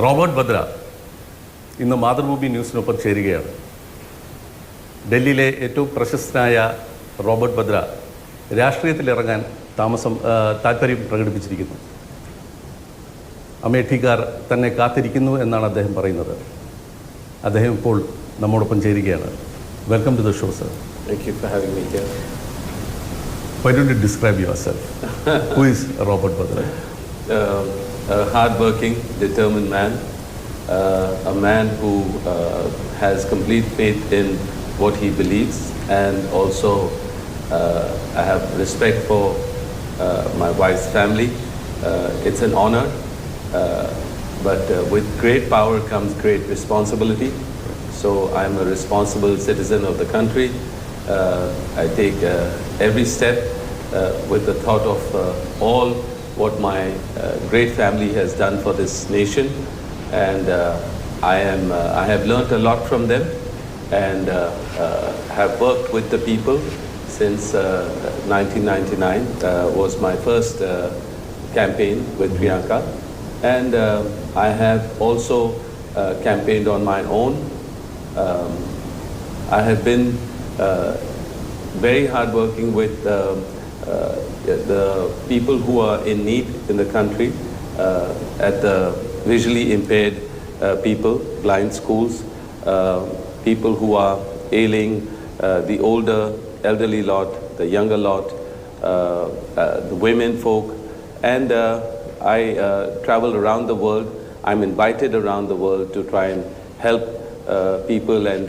Robert Bhadra ഇന്ന് മാതൃഭൂമി ന്യൂസിനൊപ്പം ചേരുകയാണ്. ഡൽഹിയിലെ ഏറ്റവും പ്രശസ്തനായ റോബർട്ട് ഭദ്ര രാഷ്ട്രീയത്തിലിറങ്ങാൻ താല്പര്യം പ്രകടിപ്പിച്ചിരിക്കുന്നു. അമേഠിക്കാർ തന്നെ കാത്തിരിക്കുന്നു എന്നാണ് അദ്ദേഹം പറയുന്നത്. അദ്ദേഹം ഇപ്പോൾ നമ്മോടൊപ്പം ചേരുകയാണ്. Welcome to the show, sir. Thank you for having me here. Why don't you describe yourself? Who is Robert Vadra? A hard-working, determined man, a man who has complete faith in what he believes, and also I have respect for my wife's family. It's an honor, but with great power comes great responsibility. So I'm a responsible citizen of the country. I take every step with the thought of all what my great family has done for this nation, and I have learnt a lot from them, and have worked with the people since 1999 was my first campaign with Priyanka, and I have also campaigned on my own. I have been very hardworking with the people who are in need in the country, at the visually impaired people, blind schools, people who are ailing, the older, elderly lot, the younger lot, the women folk, and I travel around the world. I'm invited around the world to try and help people and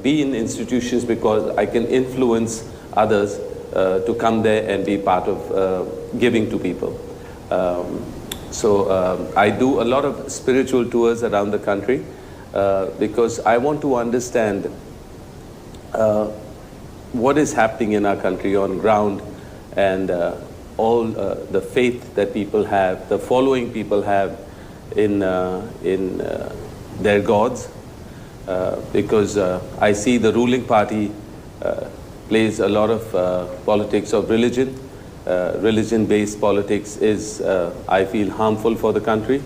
be in institutions because I can influence others to come there and be part of giving to people. So I do a lot of spiritual tours around the country because I want to understand what is happening in our country on ground, and all the faith that people have, the following people have in their gods. Because I see the ruling party plays a lot of politics of religion. Religion-based politics is, I feel, harmful for the country.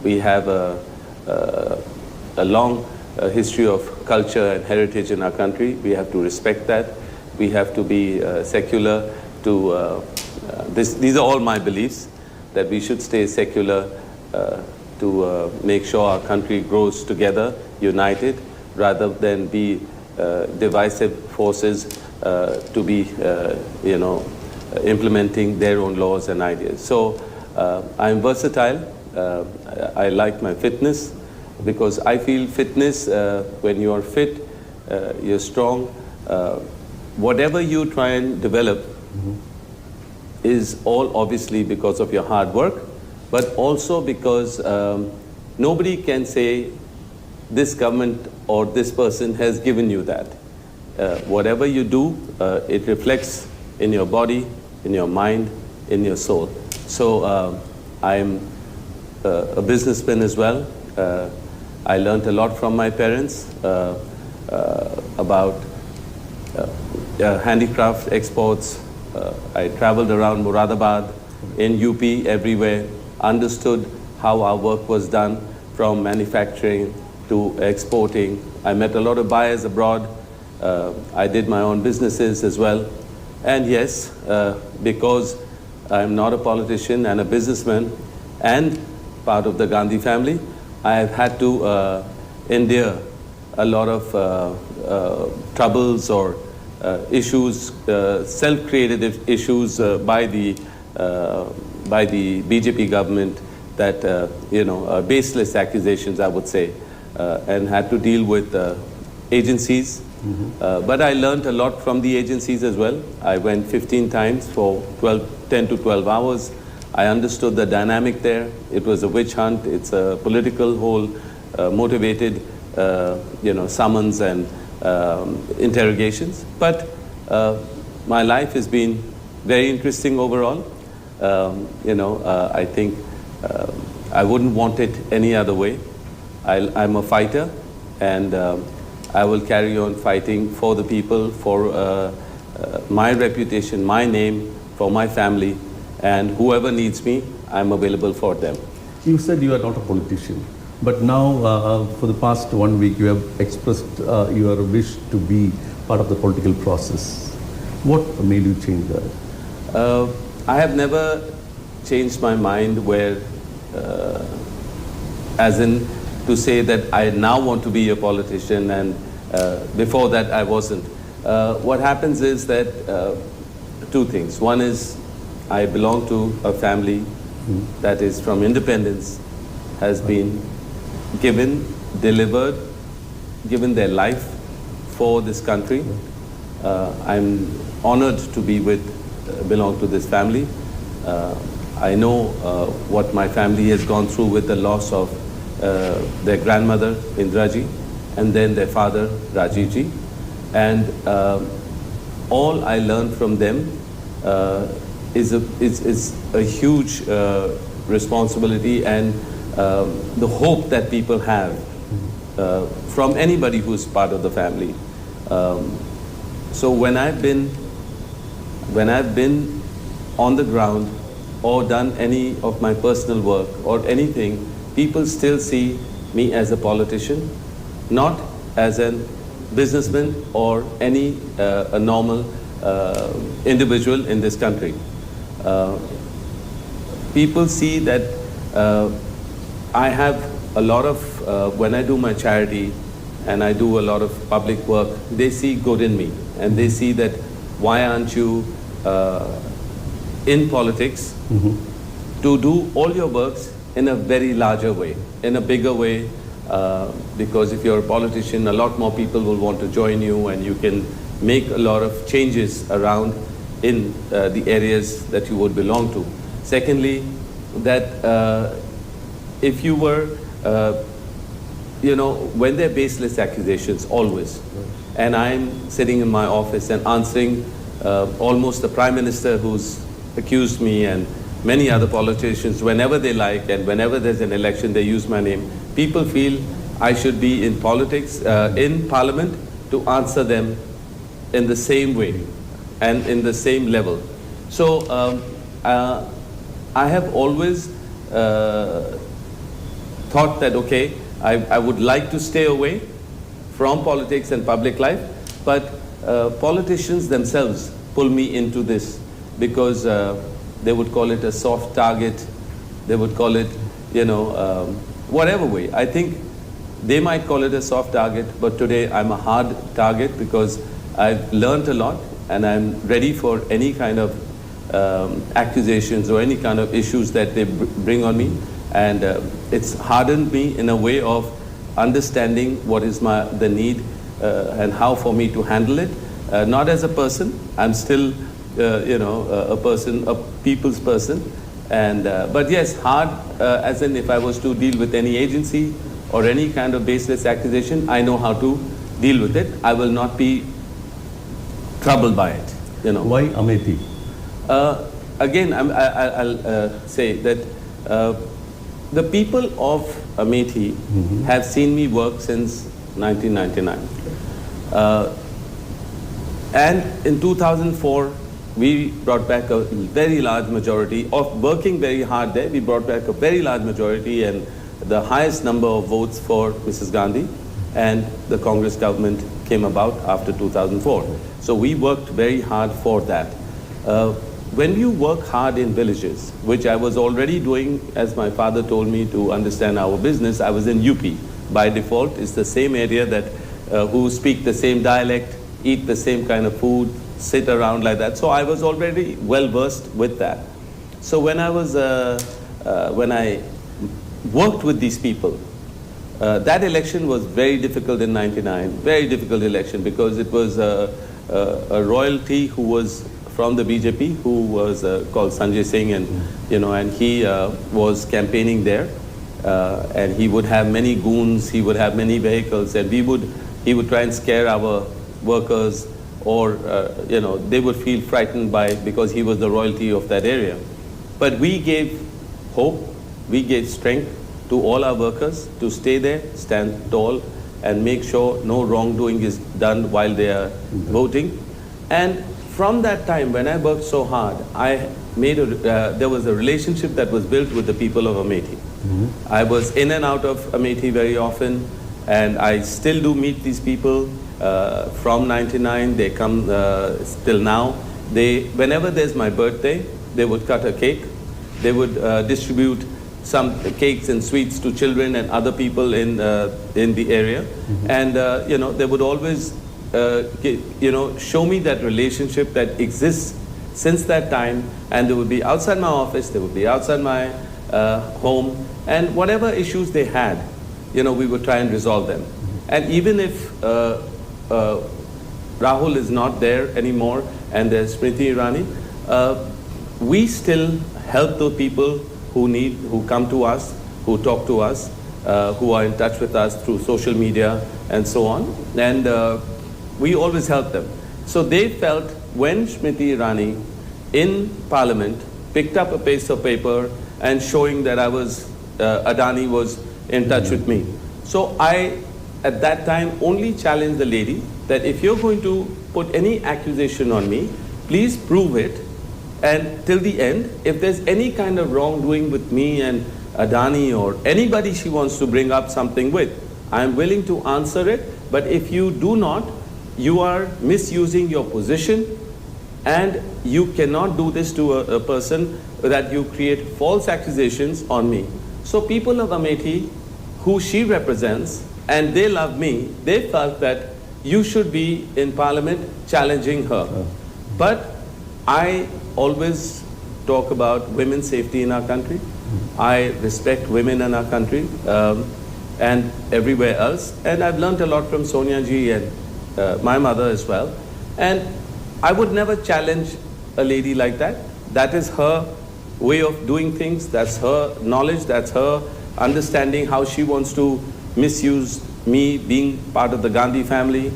We have a long history of culture and heritage in our country. We have to respect that. We have to be secular to... these are all my beliefs, that we should stay secular to make sure our country grows together, united, rather than be divisive forces to be, implementing their own laws and ideas. So I'm versatile. I like my fitness because I feel fitness, when you are fit, you're strong. Whatever you try and develop is all obviously because of your hard work, but also because nobody can say this government or this person has given you that. Whatever you do, it reflects in your body, in your mind, in your soul. So I'm a businessman as well. I learned a lot from my parents about handicraft exports. I traveled around Moradabad, in UP, everywhere, understood how our work was done, from manufacturing to exporting. I met a lot of buyers abroad. I did my own businesses as well. And yes, because I'm not a politician and a businessman and part of the Gandhi family, I have had to endure a lot of troubles or issues, self-created issues by the BJP government that, baseless accusations, I would say, and had to deal with agencies. But I learned a lot from the agencies as well. I went 15 times for 10 to 12 hours. I understood the dynamic there. It was a witch hunt. It's a political whole motivated, summons and interrogations. But my life has been very interesting overall. I think I wouldn't want it any other way. I'm a fighter, and I will carry on fighting for the people, for my reputation, my name, for my family, and whoever needs me, I'm available for them. You said you are not a politician, but now for the past 1 week you have expressed your wish to be part of the political process. What made you change that? I have never changed my mind where, as in to say that I now want to be a politician and before that I wasn't. What happens is that two things. One is I belong to a family that is from independence, has been given, delivered, given their life for this country. I'm honored to be belong to this family. I know what my family has gone through with the loss of their grandmother Indraji and then their father Rajivji, and all I learned from them is a huge responsibility and the hope that people have from anybody who's part of the family. So when I've been on the ground or done any of my personal work or anything, people still see me as a politician, not as a businessman or any a normal individual in this country. People see that I have a lot of, when I do my charity and I do a lot of public work, they see good in me and they see that why aren't you in politics to do all your works in a very larger way, in a bigger way, because if you're a politician, a lot more people will want to join you and you can make a lot of changes around in the areas that you would belong to. Secondly, that if you were, when they're baseless accusations, always, and I'm sitting in my office and answering almost the Prime Minister who's accused me and many other politicians whenever they like and whenever there's an election they use my name. People feel I should be in politics, in Parliament to answer them in the same way and in the same level. So I have always thought that, okay, I would like to stay away from politics and public life, but politicians themselves pull me into this because they would call it a soft target, they would call it, whatever way. I think they might call it a soft target, but today I'm a hard target because I've learned a lot and I'm ready for any kind of accusations or any kind of issues that they bring on me. And it's hardened me in a way of understanding what is the need and how for me to handle it. Not as a person, I'm still a person, a people's person. And but yes, hard as in if I was to deal with any agency or any kind of baseless accusation, I know how to deal with it. I will not be troubled by it. Why Amethi? Again, I'll say that the people of Amethi have seen me work since 1999. And in 2004, we brought back a very large majority of working very hard there. We brought back a very large majority and the highest number of votes for Mrs. Gandhi, and the Congress government came about after 2004. So we worked very hard for that. When you work hard in villages, which I was already doing, as my father told me to understand our business, I was in UP. By default, it's the same area that who speak the same dialect, eat the same kind of food, sit around like that. So I was already well versed with that. So when I was, when I worked with these people, that election was very difficult in '99, very difficult election because it was a royalty who was from the BJP, who was called Sanjay Singh, and and he was campaigning there, and he would have many goons, he would have many vehicles, and he would try and scare our workers, or they would feel frightened because he was the royalty of that area. But we gave hope, we gave strength to all our workers to stay there, stand tall, and make sure no wrongdoing is done while they are voting. And from that time, when I worked so hard, I made there was a relationship that was built with the people of Amethi. I was in and out of Amethi very often, and I still do meet these people from 99. They come still now. Whenever there's my birthday, they would cut a cake. They would distribute some cakes and sweets to children and other people in the area, and they would always show me that relationship that exists since that time. And they would be outside my office, they would be outside my home, and whatever issues they had, we would try and resolve them. And even if Rahul is not there anymore and there's Smriti Irani, we still help those people who come to us, who talk to us, who are in touch with us through social media and so on. And we always help them. So they felt when Smriti Irani in Parliament picked up a piece of paper and showing that Adani was in touch with me. So I, at that time, only challenged the lady that if you're going to put any accusation on me, please prove it. And till the end, if there's any kind of wrongdoing with me and Adani or anybody she wants to bring up something with, I'm willing to answer it. But if you do not, you are misusing your position, and you cannot do this to a person that you create false accusations on me. So people of Amethi, who she represents, and they love me, they felt that you should be in Parliament challenging her. But I always talk about women's safety in our country. I respect women in our country and everywhere else. And I've learned a lot from Sonia ji and my mother as well. And I would never challenge a lady like that. That is her way of doing things. That's her knowledge. That's her understanding how she wants to misuse me being part of the Gandhi family.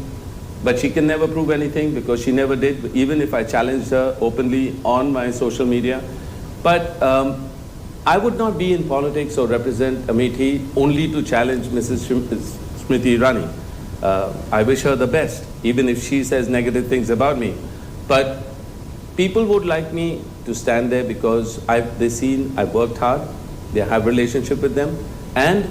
But she can never prove anything because she never did, even if I challenged her openly on my social media. But I would not be in politics or represent Amethi only to challenge Mrs. Smriti Irani. I wish her the best, even if she says negative things about me. But people would like me to stand there because they've seen I've worked hard, they have relationship with them, and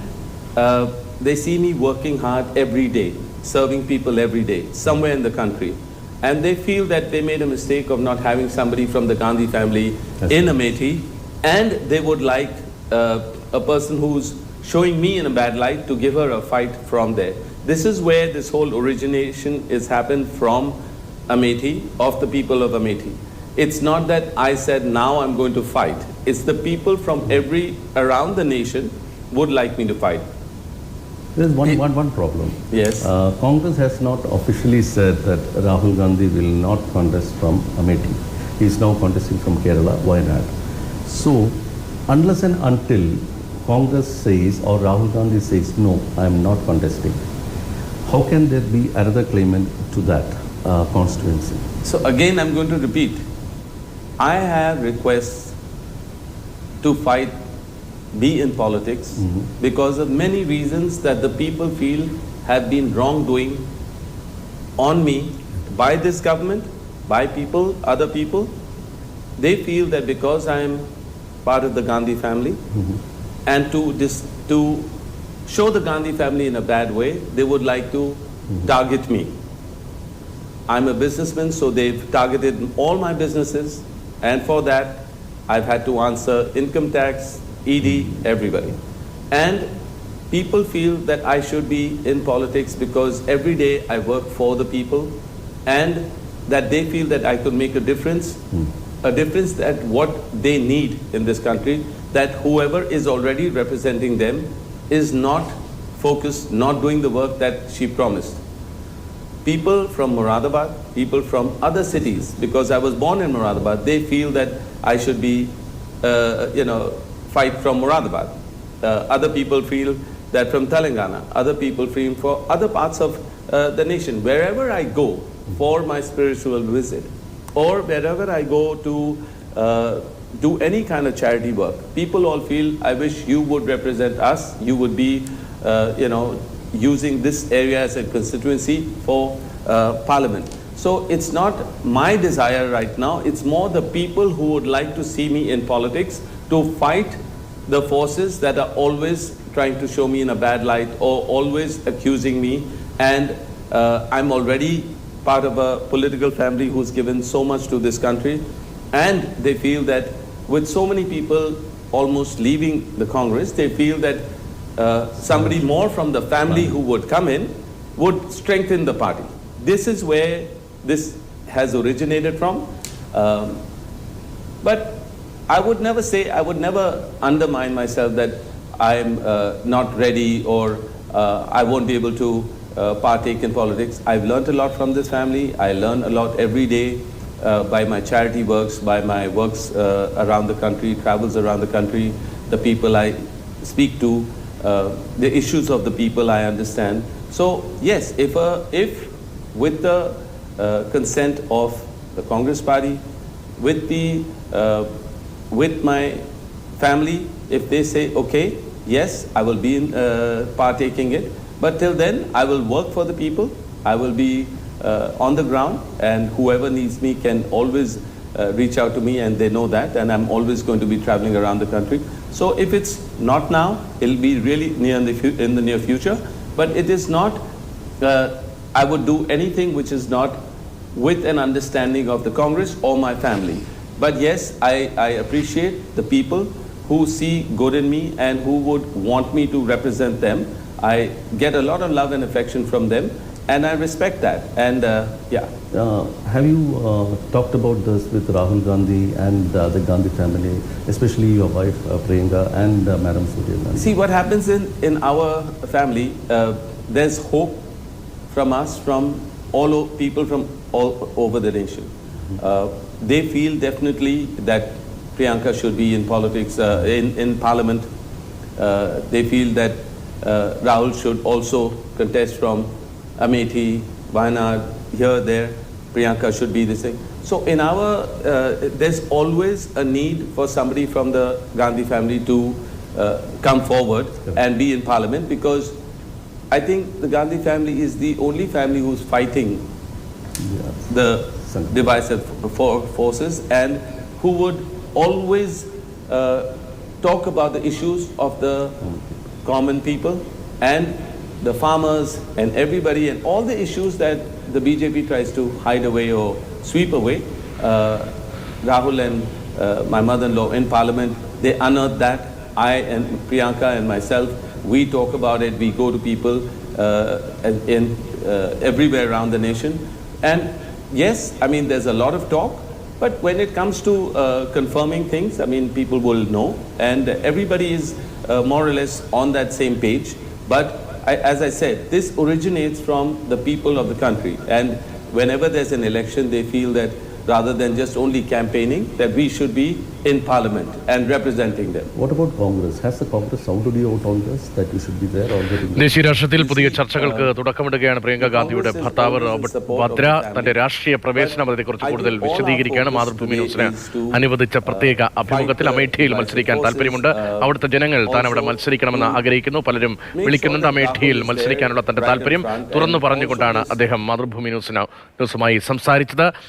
they see me working hard every day, serving people every day, somewhere in the country. And they feel that they made a mistake of not having somebody from the Gandhi family in Amethi, and they would like a person who's showing me in a bad light to give her a fight from there. This is where this whole origination is happened from Amethi, of the people of Amethi. It's not that I said now I'm going to fight. It's the people from around the nation would like me to fight. There's one problem. Yes. Congress has not officially said that Rahul Gandhi will not contest from Amethi. He is now contesting from Kerala. Why not? So, unless and until Congress says or Rahul Gandhi says, no, I am not contesting, how can there be another claimant to that constituency? So again, I'm going to repeat. I have requests to fight, be in politics, because of many reasons that the people feel have been wrongdoing on me by this government, by people, other people. They feel that because I am part of the Gandhi family, and to show the Gandhi family in a bad way, they would like to target me. I'm a businessman, so they've targeted all my businesses, and for that, I've had to answer income tax, ED, everybody. And people feel that I should be in politics because every day I work for the people, and that they feel that I could make a difference that what they need in this country, that whoever is already representing them is not focused, not doing the work that she promised. People from Moradabad, people from other cities, because I was born in Moradabad, they feel that I should be, fight from Moradabad. Other people feel that from Telangana. Other people feel for other parts of the nation. Wherever I go for my spiritual visit, or wherever I go to do any kind of charity work, people all feel, I wish you would represent us, you would be, using this area as a constituency for Parliament. So it's not my desire right now, it's more the people who would like to see me in politics to fight the forces that are always trying to show me in a bad light or always accusing me. And I'm already part of a political family who's given so much to this country. And they feel that with so many people almost leaving the Congress, they feel that somebody more from the family who would come in would strengthen the party. This is where this has originated from. But I would never undermine myself that I'm not ready or I won't be able to partake in politics. I've learned a lot from this family. I learn a lot every day by my charity works, by my works around the country, travels around the country, the people I speak to, the issues of the people I understand. So yes, if with the consent of the Congress Party, with my family, if they say, okay, yes, I will be in, partaking it. But till then, I will work for the people. I will be on the ground, and whoever needs me can always reach out to me, and they know that. And I'm always going to be traveling around the country. So if it's not now, it'll be really in the near future. But it is not, I would do anything which is not with an understanding of the Congress or my family. But yes, I appreciate the people who see good in me and who would want me to represent them. I get a lot of love and affection from them, and I respect that. And yeah. Have you talked about this with Rahul Gandhi and the Gandhi family, especially your wife Priyanka and Madam Sonia Gandhi? See, what happens in our family, there's hope from us, from people from all over the nation. They feel definitely that Priyanka should be in politics, in parliament. They feel that Rahul should also contest from Amethi, Wayanad, here, there. Priyanka should be this thing. So in our, there's always a need for somebody from the Gandhi family to come forward and be in parliament, because I think the Gandhi family is the only family who's fighting the divisive forces, and who would always talk about the issues of the common people and the farmers and everybody, and all the issues that the BJP tries to hide away or sweep away. Rahul and my mother-in-law in parliament, they unearthed that. I and Priyanka and myself, we talk about it. We go to people everywhere around the nation. And yes, I mean, there's a lot of talk, but when it comes to confirming things, I mean, people will know, and everybody is more or less on that same page. But as I said, this originates from the people of the country, and whenever there's an election, they feel that rather than just only campaigning, that we should be in parliament and representing them. What about Congress? Has the Congress sounded you out on this, that you should be there or getting there? ദേശീയ രാഷ്ട്രീയത്തിൽ പുതിയ ചർച്ചകൾക്ക് തുടക്കമിടുകയാണ്. പ്രിയങ്ക ഗാന്ധിയുടെ ഭർത്താവ് വദ്ര തന്റെ രാഷ്ട്രീയ പ്രവേശന പദ്ധതിയെക്കുറിച്ച് കൂടുതൽ വിശദീകരിക്കുകയാണ്. മാതൃഭൂമി ന്യൂസിന് അനുവദിച്ച പ്രത്യേക അഭിമുഖത്തിൽ അമേഠിയിൽ മത്സരിക്കാൻ താല്പര്യമുണ്ട്. അവിടുത്തെ ജനങ്ങൾ താൻ അവിടെ മത്സരിക്കണമെന്ന് ആഗ്രഹിക്കുന്നു. പലരും വിളിക്കുന്നുണ്ട്. അമേഠിയിൽ മത്സരിക്കാനുള്ള തന്റെ താല്പര്യം തുറന്നു പറഞ്ഞുകൊണ്ടാണ് അദ്ദേഹം മാതൃഭൂമി ന്യൂസുമായി സംസാരിച്ചത്.